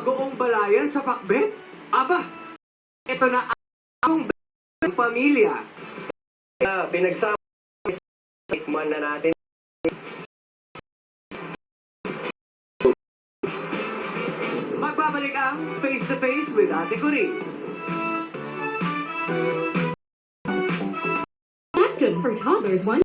Bagoong balayan sa pakbet? Aba, ito na ang pamilya. Pinagsama tikman na natin. Magbabalik ang Face to Face with Ate Corinne. Lactin for toddlers, one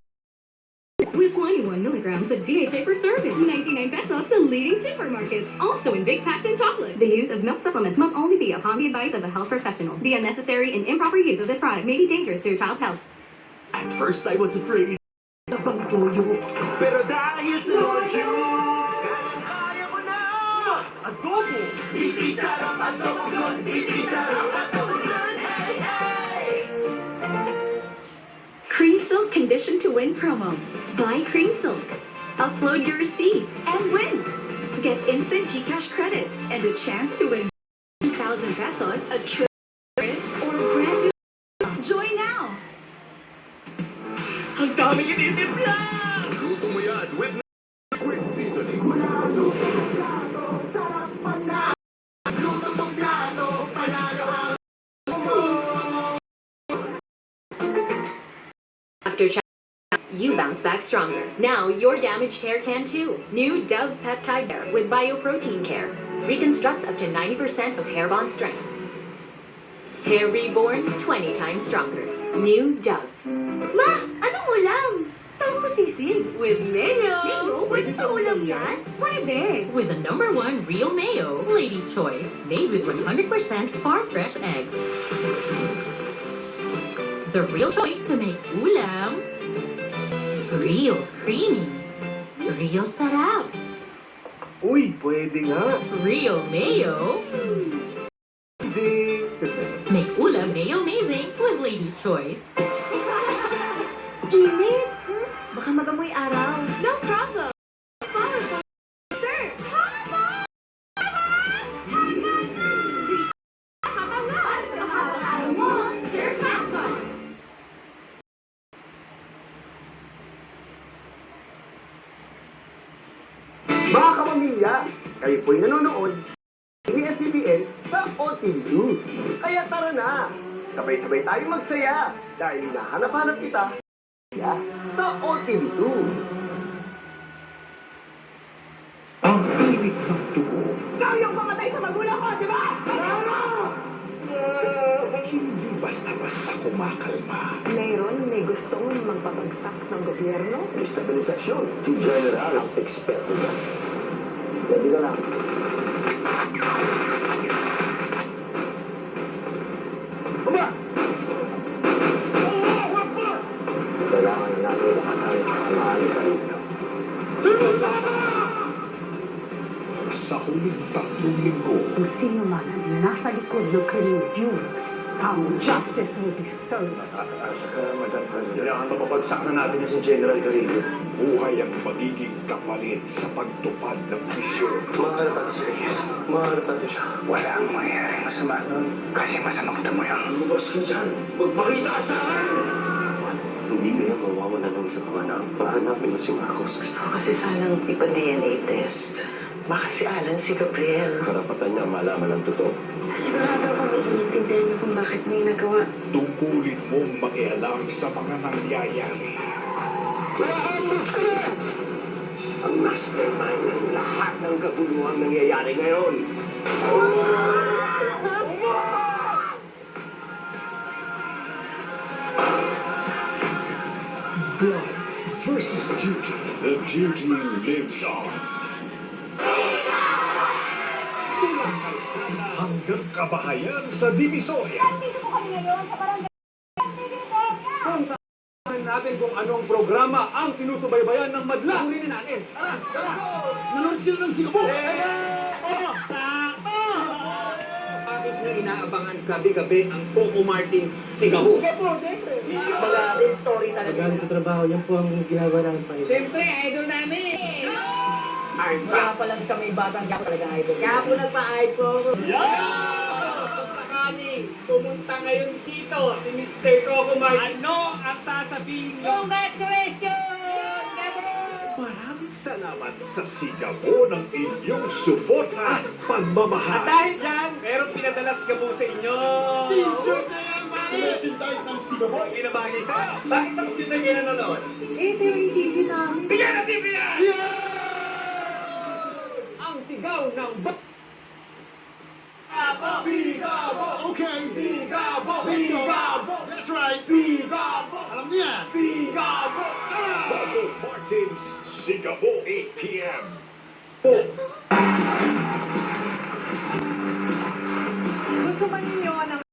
with 21 milligrams of DHA per serving. 99 pesos sa leading supermarkets. Also in big packs and chocolate. The use of milk supplements must only be upon the advice of a health professional. The unnecessary and improper use of this product may be dangerous to your child's health. At first I was afraid na bang toyo. Pero dahil sa Lord Cubes, kaya ko na! Adobo! Biti sarap adobo gun! Biti sarap adobo gun! Hey, hey! Cream Silk Condition to Win promo. Buy Cream Silk. Upload your receipt and win. Get instant GCash credits and a chance to win 1,000 pesos, a trip, or brand new. Join now! Ang daming initiative! Luto mo yan with quick seasoning. After you bounce back stronger. Now your damaged hair can too. New Dove Peptide Hair with Bioprotein Care reconstructs up to 90% of hair bond strength. Hair reborn 20 times stronger. New Dove. Ma, anong ulam? Tofu sisig with mayo. Mayo? Pwede sa ulam yan? Pwede. With the #1 real mayo, Ladies' Choice, made with 100% farm-fresh eggs. The real choice to make ulam real creamy, real sarap, Uy, pwede nga. real mayo. Easy. Make ulam mayo amazing with Ladies' Choice. Init. Baka magamoy araw. No problem. It's powerful. Sir. Sir, Papa. Mga kapamilya, kayo po'y nanonood ni SBN sa OTV2. Kaya tara na, sabay-sabay tayong magsaya dahil hinahanap-hanap kita sa OTV2. Ang tinig ng dugo. Ikaw yung pamatay sa magulang ko, di ba? Hindi basta-basta kumakalma. May gustong magpapagsak ng gobyerno? Estabilisasyon. Si General ang eksperto dyan. Pwede ka lang. Baba! Kailangan na natin lakasan ang kasamaan ni Kalino. Sa huling 3 linggo, Kung sino man ang nasa likod ng kanyang duty, ang justice will be served. Asa ka, Madam President. Kailangan mapapagsak na natin si General Carrillo. buhay ang magiging kapalit sa pagtupad ng misyon. Maharap natin si Reyes. Maharap natin siya. Wala ang mangyayaring masama nun kasi masanukta mo yan. Lumabas ka dyan. Magpakita ka sa akin! Hindi ka na mawawala lang sa panganak. Pahanapin mo si Marcos. Gusto ko kasi sanang ipa-DNA test. Baka si Alan si Gabriel. Karapatan niya malaman ang totoo. Sigurado ako maiintindihan niyo kung bakit may nagawa. Tungkulin mong makialam sa mga nangyayari. Ang mastermind ng lahat ng kaguluhang nangyayari ngayon. Blood versus duty. The duty lives on. Mula kalsada hanggang kabahayan sa Divisoria. Dito po kami ngayon sa barangay Divisoria. Kung saan natin kung anong programa ang sinusubaybayan ng madla. Kunin na natin. Tara! Nanonood sila ng Singapore. Bakit na inaabangan gabi-gabi ang Coco Martin Sigabu? Singapore, siyempre. Magaling story talaga. Pagaling sa trabaho, yan po ang ginagawa namin pa. Siyempre, idol namin! I'm Wala pa lang sa may batang kaya talagang idol. Kaya po nagpa-idol. Sakaling pumunta ngayon dito si Mr. Coco Martin. Ano ang sasabihin niyo? Congratulations! Maraming Salamat sa sigabo ng inyong suporta at pagmamahal. Dahil dyan, merong pinadala sigabo sa inyo. T-shirt na yan, pare! Merchandise ng sigabo. Hindi na bagay sa'yo. Bakit sa computer kayo nanonood? Eh, sir, yung TV namin. Bigyan na TV yan! Ang sigaw ng Sigabo! Okay. Sigabo! Let's go. Sigabo! That's right. Sigabo! Alam niya. Sigabo! Bago Martins, Sigabo, 8 p.m. Gusto ba ninyo ng